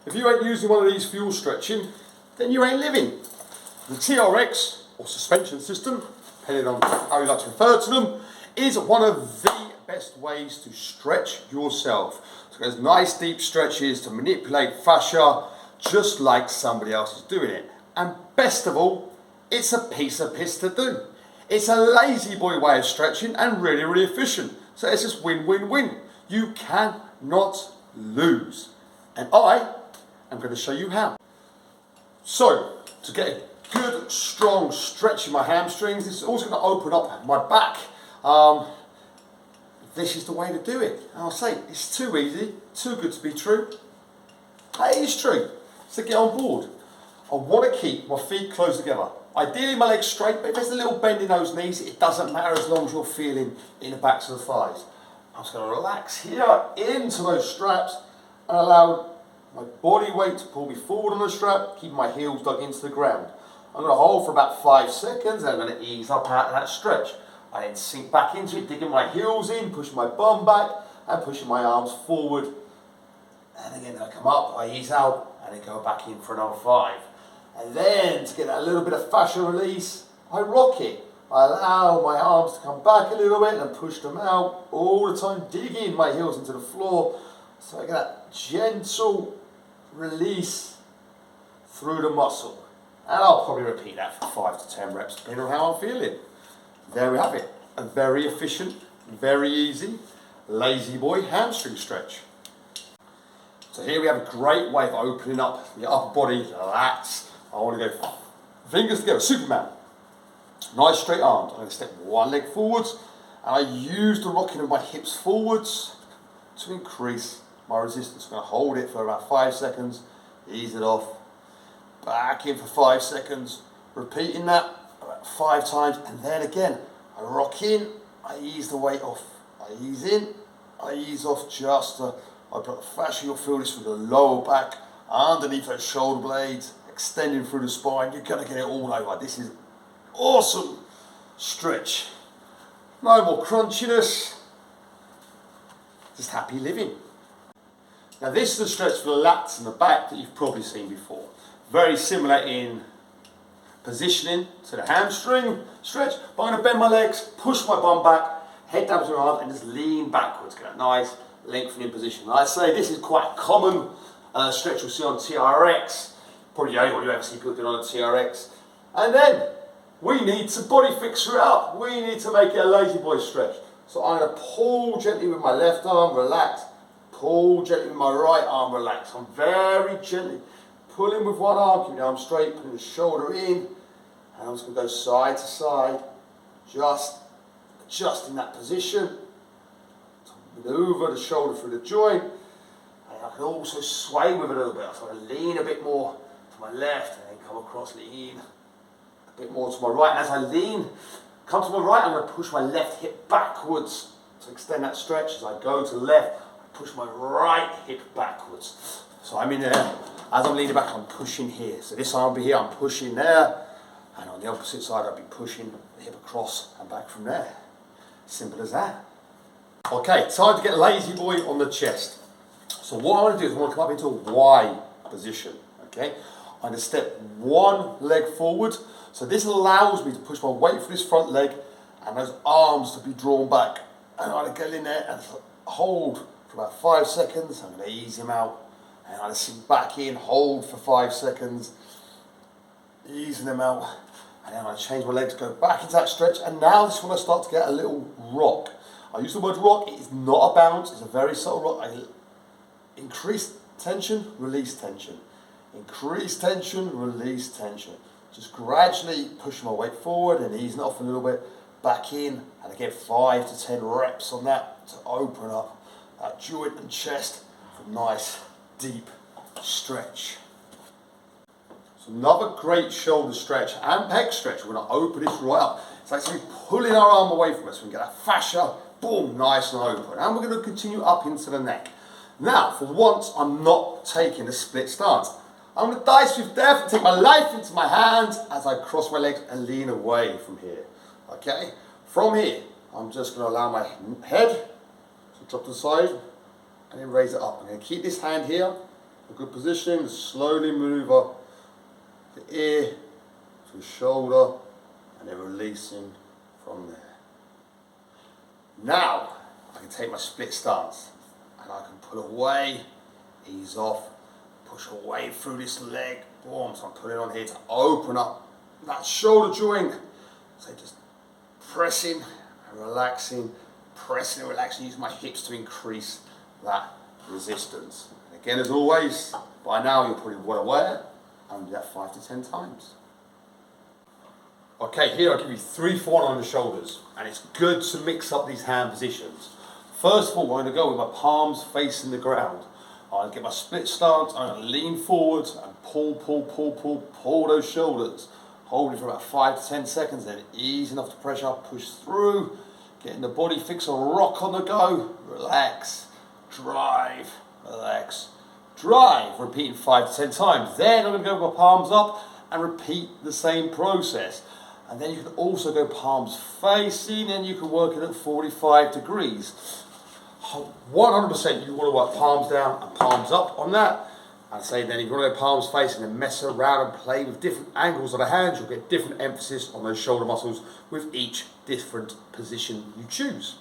If you ain't using one of these fuel stretching, then you ain't living. The TRX, or suspension system, depending on how you like to refer to them, is one of the best ways to stretch yourself. So there's nice deep stretches to manipulate fascia, just like somebody else is doing it. And best of all, it's a piece of piss to do. It's a lazy boy way of stretching and really, really efficient. So it's just win, win, win. You cannot lose. And I am going to show you how. So, to get a good, strong stretch in my hamstrings, this is also going to open up my back. This is the way to do it. And I'll say, it's too easy, too good to be true. It is true. So get on board. I want to keep my feet close together. Ideally my legs straight, but if there's a little bend in those knees, it doesn't matter as long as you're feeling in the backs of the thighs. I'm just going to relax here into those straps and allow my body weight to pull me forward on the strap, keep my heels dug into the ground. I'm going to hold for about 5 seconds and I'm going to ease up out of that stretch. I then sink back into it, digging my heels in, pushing my bum back and pushing my arms forward. And again, I come up, I ease out and then go back in for another 5. And then to get that little bit of fascia release, I rock it. I allow my arms to come back a little bit and push them out all the time, digging my heels into the floor. So I get that gentle release through the muscle. And I'll probably repeat that for 5 to 10 reps, depending on how I'm feeling. There we have it. A very efficient, very easy, lazy boy hamstring stretch. So here we have a great way of opening up the upper body, lats. I want to go fingers together, Superman. Nice straight arms. I'm going to step one leg forwards and I use the rocking of my hips forwards to increase my resistance. I'm going to hold it for about 5 seconds, ease it off, back in for 5 seconds, repeating that about 5 times, and then again, I rock in, I ease the weight off, I ease in, I ease off just to open up the fascia. You'll feel this through the lower back, underneath those shoulder blades, extending through the spine. You're going to get it all over. This is awesome stretch. No more crunchiness, just happy living. Now this is a stretch for the lats and the back that you've probably seen before. Very similar in positioning to the hamstring stretch, but I'm going to bend my legs, push my bum back, head down to the arms and just lean backwards. Get a nice lengthening position. And I say this is quite a common stretch you'll see on TRX. Probably the only one you ever see people doing on a TRX. And then we need to body fixer it up. We need to make it a lazy boy stretch. So I'm going to pull gently with my left arm, relax. Pull gently with my right arm, relax. I'm very gently pulling with one arm, keeping the arm straight, putting the shoulder in. And I'm just going to go side to side, just adjusting that position. Maneuver the shoulder through the joint. And I can also sway with it a little bit. So I lean a bit more to my left and then come across, lean a bit more to my right. And as I lean, come to my right, I'm going to push my left hip backwards to extend that stretch. As I go to the left, I push my right hip backwards. So I'm in there. As I'm leaning back, I'm pushing here. So this arm will be here, I'm pushing there. And on the opposite side, I'll be pushing the hip across and back from there. Simple as that. Okay, time to get lazy boy on the chest. So what I want to do is I want to come up into a Y position. Okay, I'm going to step one leg forward. So this allows me to push my weight for this front leg and those arms to be drawn back. And I'm going to get in there and hold for about 5 seconds. I'm going to ease him out. And I'm going to sink back in, hold for 5 seconds, easing them out. And then I'm going to change my legs, go back into that stretch. And now this is when I start to get a little rock. I use the word rock. It is not a bounce. It's a very subtle rock. I increase tension, release tension. Increase tension, release tension. Just gradually pushing my weight forward and easing off a little bit, back in, and again 5 to 10 reps on that to open up that joint and chest for a nice deep stretch. So another great shoulder stretch and pec stretch. We're going to open this right up. It's actually pulling our arm away from us. We can get that fascia, boom, nice and open. And we're going to continue up into the neck. Now, for once, I'm not taking a split stance. I'm going to dice with death and take my life into my hands as I cross my legs and lean away from here. Okay? From here, I'm just going to allow my head to drop to the side and then raise it up. I'm going to keep this hand here, a good position, slowly move up the ear to the shoulder, and then releasing from there. Now, I can take my split stance, and I can pull away, ease off, push away through this leg, boom, so I'm putting on here to open up that shoulder joint. So just pressing and relaxing, pressing and relaxing, using my hips to increase that resistance. And again, as always, by now you're probably well aware, and do that 5 to 10 times. Okay, here I'll give you 3 for 1 on the shoulders, and it's good to mix up these hand positions. First of all, I'm going to go with my palms facing the ground. I'm going to get my split stance, I'm going to lean forward and pull those shoulders. Hold it for about 5 to 10 seconds, then easing off the pressure, push through, getting the body fixed, a rock on the go, relax, drive, relax, drive, repeating 5 to 10 times. Then I'm going to go with my palms up and repeat the same process. And then you can also go palms facing, and you can work it at 45 degrees. 100% you want to work palms down and palms up on that. I'd say then if you want to go palms facing and mess around and play with different angles of the hands, you'll get different emphasis on those shoulder muscles with each different position you choose.